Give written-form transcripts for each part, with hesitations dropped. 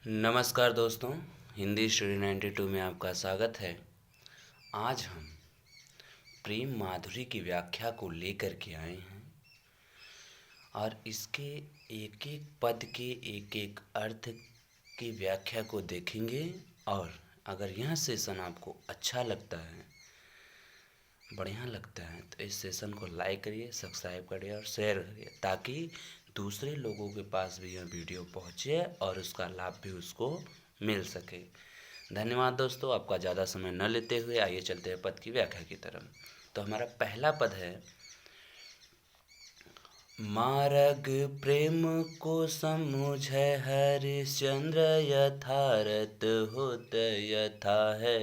नमस्कार दोस्तों, हिंदी स्टडी 92 में आपका स्वागत है। आज हम प्रेम माधुरी की व्याख्या को लेकर के आए हैं और इसके एक एक पद के एक एक अर्थ की व्याख्या को देखेंगे। और अगर यह सेशन आपको अच्छा लगता है, बढ़िया लगता है, तो इस सेशन को लाइक करिए, सब्सक्राइब करिए और शेयर करिए ताकि दूसरे लोगों के पास भी यह वीडियो पहुंचे और उसका लाभ भी उसको मिल सके। धन्यवाद दोस्तों। आपका ज़्यादा समय न लेते हुए आइए चलते हैं पद की व्याख्या की तरफ। तो हमारा पहला पद है, मार्ग प्रेम को समझै हरिश्चंद्र यथारथ होत यथा है,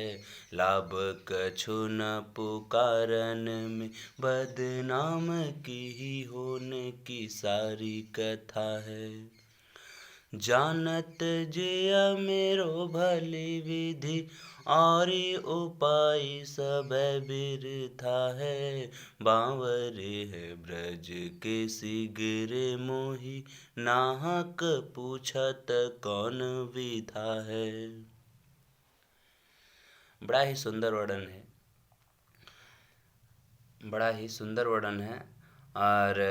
लाभ कछु न पुकारन में बदनाम की ही होने की सारी कथा है। जानत जिय मेरो भली विधि और उपाय सब बिरथा है, बांवरे है ब्रज के शीघ्र मोहि, नाहक पूछत कौन विधा है। बड़ा ही सुंदर वर्णन है, बड़ा ही सुंदर वर्णन है। और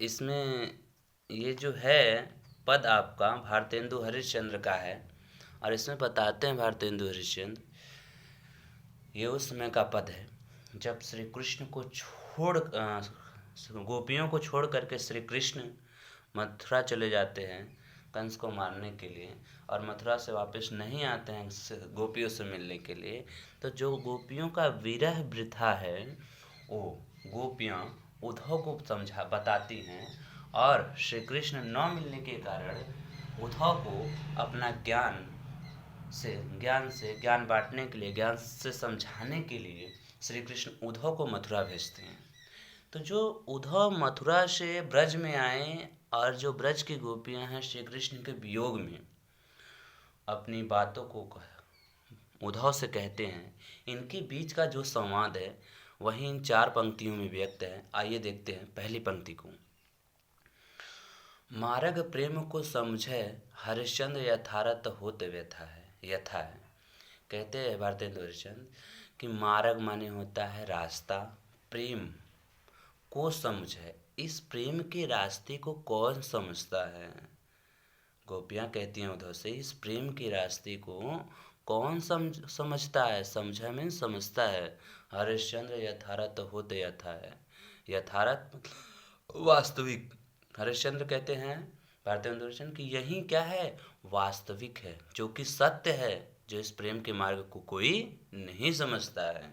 इसमें ये जो है पद आपका भारतेंदु हरिश्चंद्र का है। और इसमें बताते हैं भारतेंदु हरिश्चंद्र, ये उस समय का पद है जब श्री कृष्ण को गोपियों को छोड़ करके श्री कृष्ण मथुरा चले जाते हैं कंस को मारने के लिए, और मथुरा से वापस नहीं आते हैं गोपियों से मिलने के लिए। तो जो गोपियों का विरह वृथा है वो गोपियाँ उद्धव को बताती हैं, और श्री कृष्ण न मिलने के कारण उद्धव को अपना ज्ञान बांटने के लिए, ज्ञान से समझाने के लिए श्री कृष्ण उद्धव को मथुरा भेजते हैं। तो जो उद्धव मथुरा से ब्रज में आए और जो ब्रज की गोपियां हैं श्री कृष्ण के वियोग में अपनी बातों को उद्धव से कहते हैं, इनके बीच का जो संवाद है वही इन 4 पंक्तियों में व्यक्त है। आइए देखते हैं पहली पंक्ति को। मार्ग प्रेम को समझे हरिश्चंद्र यथारथ होत व्यथा है। यथा है, कहते हैं भारतेंदु हरिश्चंद्र कि मार्ग माने होता है रास्ता, प्रेम को समझे, इस प्रेम के रास्ते को कौन समझता है। गोपियाँ कहती हैं उद्धव से, इस प्रेम के रास्ते को कौन समझता है। समझा में समझता है। हरिश्चंद्र यथारथ होते यथा है, यथारथ मतलब वास्तविक। हरिश्चंद्र कहते हैं भारतेंदु हरिश्चंद्र कि यही क्या है, वास्तविक है, जो कि सत्य है, जो इस प्रेम के मार्ग को कोई नहीं समझता है।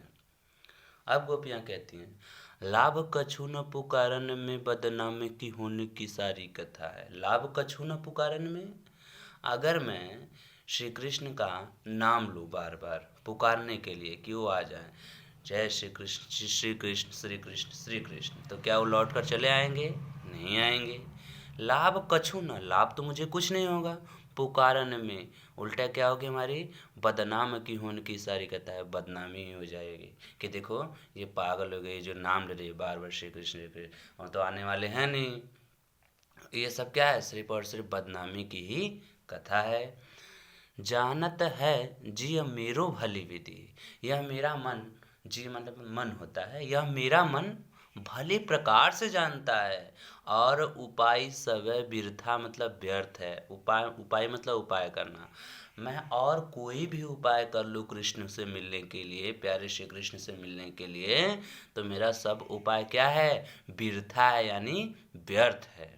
अब गोपियाँ कहती हैं, लाभ कछु न पुकारन में बदनाम की होने की सारी कथा है। लाभ कछु न पुकारन में, अगर मैं श्री कृष्ण का नाम लूँ बार बार पुकारने के लिए कि वो आ जाए, जय श्री कृष्ण श्री कृष्ण श्री कृष्ण श्री कृष्ण, तो क्या वो लौट कर चले आएंगे? नहीं आएंगे। लाभ कछु न, लाभ तो मुझे कुछ नहीं होगा। पुकारन में उल्टा क्या होगी, हमारी बदनाम की होने की सारी कथा है, बदनामी ही हो जाएगी कि देखो ये पागल हो गई जो नाम ले रही है बार बार श्री कृष्ण श्री कृष्ण, और तो आने वाले हैं नहीं। ये सब क्या है, सिर्फ और सिर्फ बदनामी की ही कथा है। जानत है जी मेरो भली विधि, यह मेरा मन, जी मतलब मन होता है, यह मेरा मन भले प्रकार से जानता है, और उपाय सब बिरथा मतलब व्यर्थ है। उपाय मतलब उपाय करना। मैं और कोई भी उपाय कर लूँ कृष्ण से मिलने के लिए, प्यारे श्री कृष्ण से मिलने के लिए, तो मेरा सब उपाय क्या है, बिरथा है, यानी व्यर्थ है।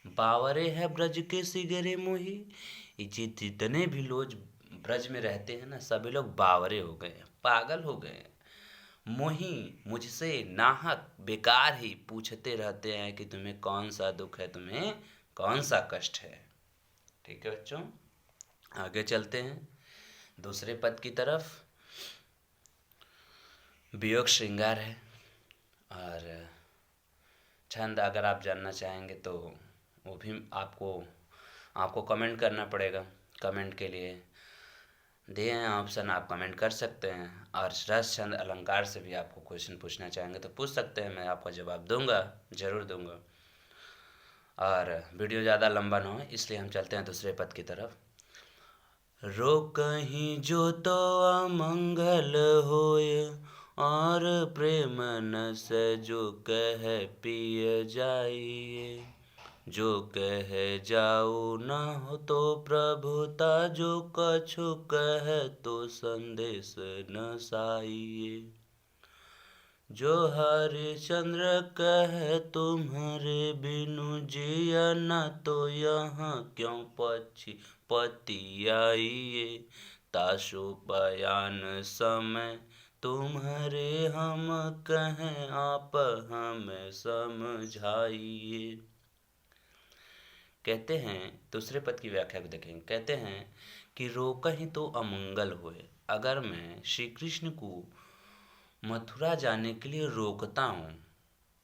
बावरे है ब्रज के सिगरे मोही, जितने भी लोग ब्रज में रहते हैं ना, सभी लोग बावरे हो गए, पागल हो गए। मोही मुझसे नाहक बेकार ही पूछते रहते हैं कि तुम्हें कौन सा दुख है, तुम्हें कौन सा कष्ट है। ठीक है बच्चों, आगे चलते हैं दूसरे पद की तरफ। वियोग श्रृंगार है, और छंद अगर आप जानना चाहेंगे तो वो भी आपको कमेंट करना पड़ेगा। कमेंट के लिए दिए हैं ऑप्शन, आप कमेंट कर सकते हैं। और रस छंद अलंकार से भी आपको क्वेश्चन पूछना चाहेंगे तो पूछ सकते हैं, मैं आपका जवाब दूंगा, ज़रूर दूंगा। और वीडियो ज़्यादा लंबा ना हो इसलिए हम चलते हैं दूसरे पद की तरफ। रोकहीं जो तो अमंगल होय, और प्रेम नस जो कह पिय जाइए। जो कह जाऊ न हो तो प्रभुता, जो कछु कह तो संदेश न साइए। जो हरिश्चंद्र कह तुम्हारे बिनु जिया न, तो यहाँ क्यों पति आइए। ताशो बयान समय तुम्हारे हम कहें, आप हमें समझाइए। कहते हैं, दूसरे पद की व्याख्या को देखेंगे। कहते हैं कि रोकहीं तो अमंगल होए। अगर मैं श्री कृष्ण को मथुरा जाने के लिए रोकता हूँ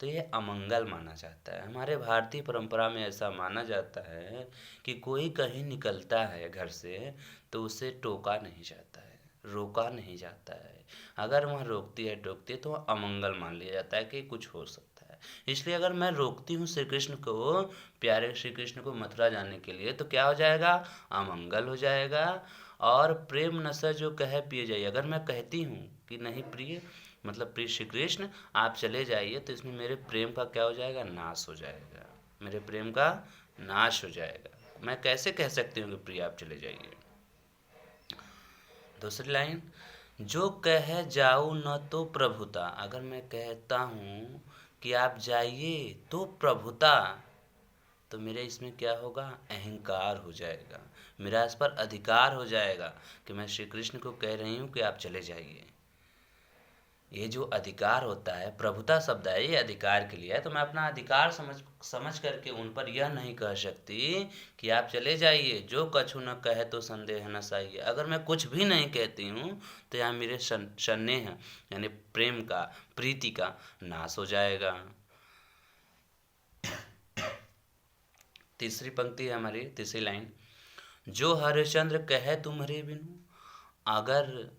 तो यह अमंगल माना जाता है। हमारे भारतीय परंपरा में ऐसा माना जाता है कि कोई कहीं निकलता है घर से तो उसे टोका नहीं जाता है, रोका नहीं जाता है। अगर वह रोकती है टोकती है तो वह अमंगल मान लिया जाता है कि कुछ हो सकता है। इसलिए अगर मैं रोकती हूँ श्री कृष्ण को, प्यारे श्री कृष्ण को मथुरा जाने के लिए, तो क्या हो जाएगा? अमंगल हो जाएगा। और प्रेम नशा जो कहे पिए जाइए, अगर मैं कहती हूँ कि नहीं प्रिय, मतलब प्रिय श्री कृष्ण आप चले जाइए, तो इसमें मेरे प्रेम का क्या हो जाएगा? नाश हो जाएगा। मेरे प्रेम का नाश हो जाएगा। मैं कैसे कह सकती हूँ कि प्रिय आप चले जाइए? दूसरी लाइन, जो कह जाऊ न तो प्रभुता। अगर मैं कहता हूँ कि आप जाइए तो प्रभुता, तो मेरे इसमें क्या होगा? अहंकार हो जाएगा। मेरा इस पर अधिकार हो जाएगा कि मैं श्री कृष्ण को कह रही हूँ कि आप चले जाइए। ये जो अधिकार होता है, प्रभुता शब्द है, ये अधिकार के लिए है। तो मैं अपना अधिकार समझ करके उन पर यह नहीं कह सकती कि आप चले जाइए। जो कछु न कहे तो संदेह न साइए। अगर मैं कुछ भी नहीं कहती हूँ तो यहाँ मेरे स्नेह यानी प्रेम का, प्रीति का नाश हो जाएगा। तीसरी पंक्ति है हमारी, तीसरी लाइन, जो हरिश्चंद्र कहे तुम्हारे बिनु। अगर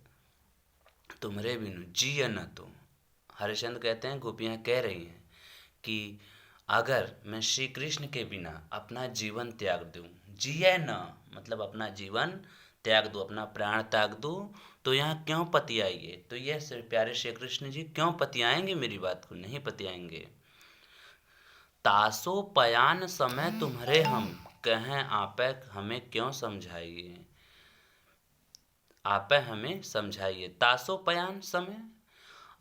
तुम्हारे बिनु जिय न तो, हरिश्चंद्र कहते हैं, गोपियाँ कह रही हैं कि अगर मैं श्री कृष्ण के बिना अपना जीवन त्याग दूं, जिय न मतलब अपना जीवन त्याग दूं, अपना प्राण त्याग दूं, तो यहाँ क्यों पति आएंगे? तो यह प्यारे श्री कृष्ण जी क्यों पति आएंगे? मेरी बात को नहीं पति आएंगे। तासो पयान समय तुम्हारे हम कहें, आपे हमें क्यों समझाइए। आप हमें समझाइए। तासो पयान समय,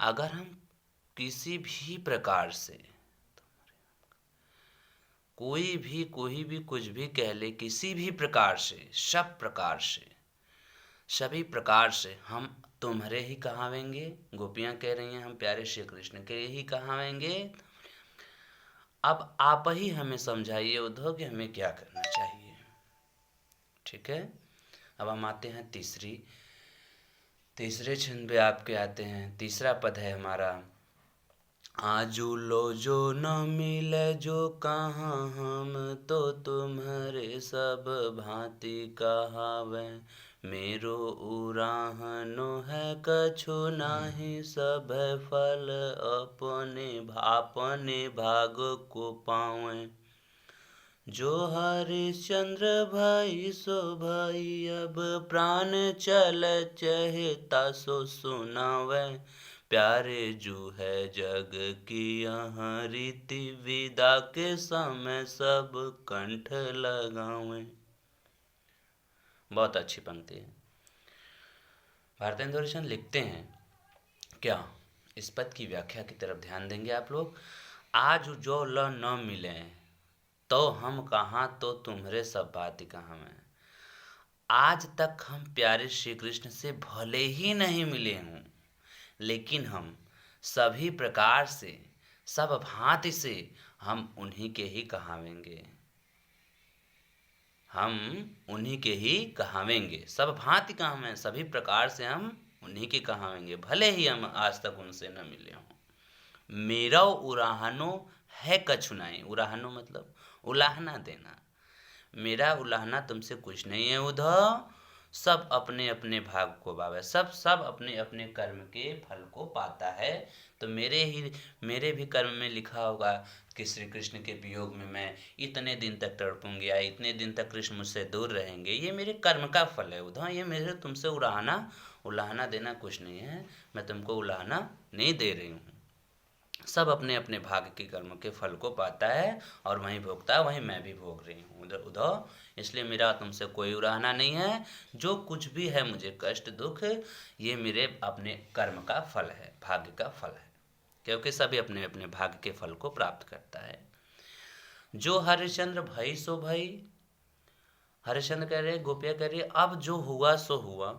अगर हम किसी भी प्रकार से, कोई भी कुछ भी कह ले, किसी भी प्रकार से, सब प्रकार से, सभी प्रकार से हम तुम्हारे ही कहावेंगे। गोपियाँ कह रही हैं हम प्यारे श्री कृष्ण के ही कहावेंगे। अब आप ही हमें समझाइए उद्धव कि हमें क्या करना चाहिए। ठीक है, अब हम आते हैं तीसरे छंद पे आपके आते हैं। तीसरा पद है हमारा, आजू लो जो न मिले जो कहाँ हम, तो तुम्हारे सब भांति कहावे। मेरो उराहनो है कछु नाही, सब फल अपने भाग को पावे। जो हरिश्चंद्र भाई सो भाई, अब प्राण चल चहे तासो सुनावे। प्यारे जू है जग की यहाँ रीति, विदा के समय सब कंठ लगावे। बहुत अच्छी पंक्ति है। भारतेंदु हरिश्चंद्र लिखते हैं क्या, इस पद की व्याख्या की तरफ ध्यान देंगे आप लोग। आज जो ल न मिले तो हम कहाँ, तो तुम्हारे सब बात कहाँ में। आज तक हम प्यारे श्री कृष्ण से भले ही नहीं मिले हों, लेकिन हम सभी प्रकार से, सब भांति से हम उन्हीं के ही कहावेंगे। हम उन्हीं के ही कहावेंगे। सब भांति कहावें, सभी प्रकार से हम उन्हीं के कहावेंगे, भले ही हम आज तक उनसे न मिले हों। मेरा उराहनो है कछु नहीं। उराहनो मतलब उलाहना देना। मेरा उलाहना तुमसे कुछ नहीं है उद्धव, सब अपने अपने भाग को पावे, सब सब अपने अपने कर्म के फल को पाता है। तो मेरे भी कर्म में लिखा होगा कि श्री कृष्ण के वियोग में मैं इतने दिन तक तड़पूंगी या इतने दिन तक कृष्ण मुझसे दूर रहेंगे, ये मेरे कर्म का फल है उद्धव। ये मेरे तुमसे उलाहना देना कुछ नहीं है, मैं तुमको उलाहना नहीं दे रही हूँ। सब अपने अपने भाग के कर्म के फल को पाता है और वहीं भोगता है, वहीं मैं भी भोग रही हूँ उद्धव। इसलिए मेरा तुमसे कोई उलाहना नहीं है। जो कुछ भी है मुझे कष्ट दुख, ये मेरे अपने कर्म का फल है, भाग्य का फल है, क्योंकि सभी अपने अपने भाग्य के फल को प्राप्त करता है। जो हरिश्चंद्र भई सो भई, हरिश्चंद्र कह रहे, गोपिया कह रही, अब जो हुआ सो हुआ,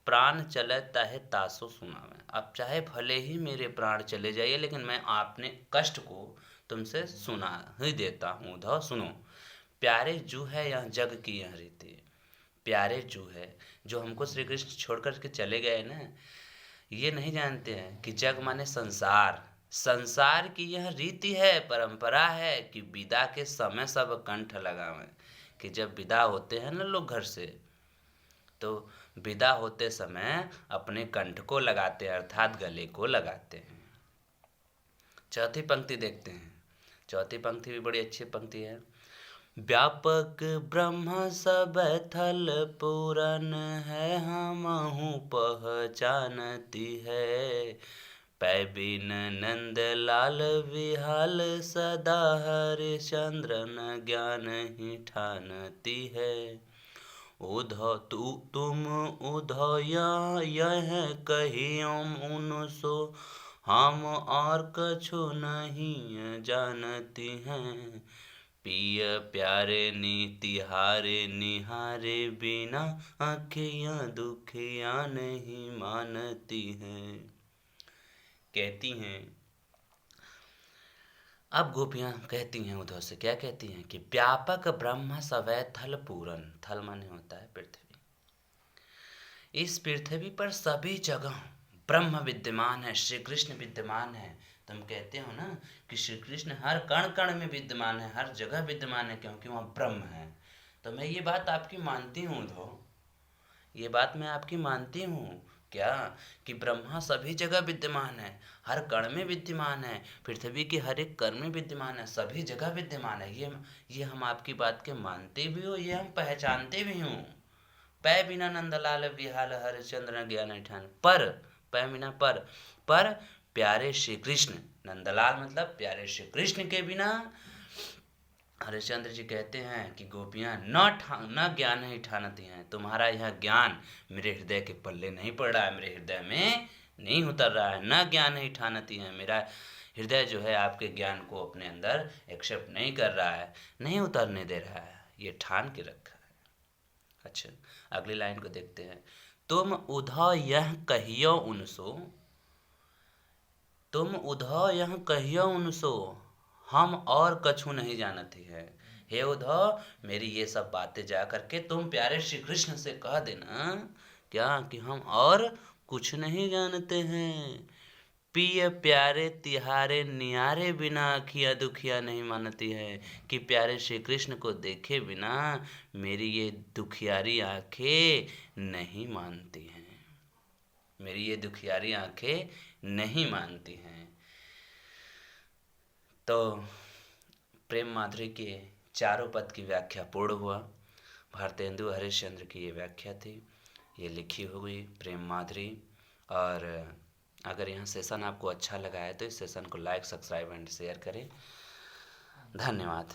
प्राण चले ताहे तासो सुनावे। अब चाहे भले ही मेरे प्राण चले जाइए, लेकिन मैं आपने कष्ट को तुमसे सुना ही देता हूँ उद्धव। सुनो, प्यारे जू है यह जग की यह रीति। प्यारे जू है, जो हमको श्री कृष्ण छोड़ कर के चले गए ना, ये नहीं जानते हैं कि जग माने संसार, संसार की यह रीति है, परंपरा है कि विदा के समय सब कंठ लगावें। कि जब विदा होते हैं ना लोग घर से, तो विदा होते समय अपने कंठ को लगाते हैं, अर्थात गले को लगाते हैं। चौथी पंक्ति देखते हैं। चौथी पंक्ति भी बड़ी अच्छी पंक्ति है। व्यापक ब्रह्म सब थल पूरन है, हमहु पहचानती है। पै बिन नंद लाल विहाल, सदा हरिश्चंद्र न ज्ञान ही ठानती है। उद्धव तुम उद्धव यह कहियो उनसो, हम और कछु नहीं जानती हैं। पिय प्यारे तिहारे निहारे बिना, आँखियाँ दुखियाँ नहीं मानती हैं। कहती हैं, अब गोपियाँ कहती हैं उद्धव से, क्या कहती हैं कि व्यापक ब्रह्म सवै थल पूरन, थल माने होता है पृथ्वी, इस पृथ्वी पर सभी जगह ब्रह्म विद्यमान है, श्री कृष्ण विद्यमान है। तुम कहते हो ना कि श्री कृष्ण हर कण कण में विद्यमान है, हर जगह विद्यमान है, क्योंकि वह ब्रह्म है। तो मैं ये बात आपकी मानती हूँ उद्धव, ये बात मैं आपकी मानती हूँ क्या, कि ब्रह्मा सभी जगह विद्यमान है, हर कण में विद्यमान है, पृथ्वी के हर एक कण में विद्यमान है, सभी जगह विद्यमान है। ये हम आपकी बात के मानते भी हो, ये हम पहचानते भी हूँ। पै बिना नंदलाल विहाल, हरिश्चंद्र ज्ञान ठान। पर पै बिना पर प्यारे श्री कृष्ण, नंदलाल मतलब प्यारे श्री कृष्ण के बिना, हरिश्चंद्र जी कहते हैं कि गोपियाँ न ज्ञान ही ठानती हैं। तुम्हारा यह ज्ञान मेरे हृदय के पल्ले नहीं पड़ रहा है, मेरे हृदय में नहीं उतर रहा है। न ज्ञान ही ठानती हैं, मेरा हृदय जो है आपके ज्ञान को अपने अंदर एक्सेप्ट नहीं कर रहा है, नहीं उतरने दे रहा है, ये ठान के रखा है। अच्छा, अगली लाइन को देखते हैं। तुम उद्धव यह कहियो उनसो, तुम उद्धव यह कहियो उनसो, हम और कछु नहीं जानती है। हे उद्धव, मेरी ये सब बातें जा करके तुम प्यारे श्री कृष्ण से कह देना क्या, कि हम और कुछ नहीं जानते हैं। पिय प्यारे तिहारे नियारे बिना, अखिया दुखिया नहीं मानती है। कि प्यारे श्री कृष्ण को देखे बिना मेरी ये दुखियारी आंखें नहीं मानती हैं, मेरी ये दुखियारी आंखें नहीं मानती हैं। तो प्रेम माधुरी के चारों पद की व्याख्या पूर्ण हुआ। भारतेंदु हरिश्चंद्र की ये व्याख्या थी, ये लिखी हुई प्रेम माधुरी। और अगर यह सेशन आपको अच्छा लगा है तो इस सेशन को लाइक, सब्सक्राइब एंड शेयर करें। धन्यवाद।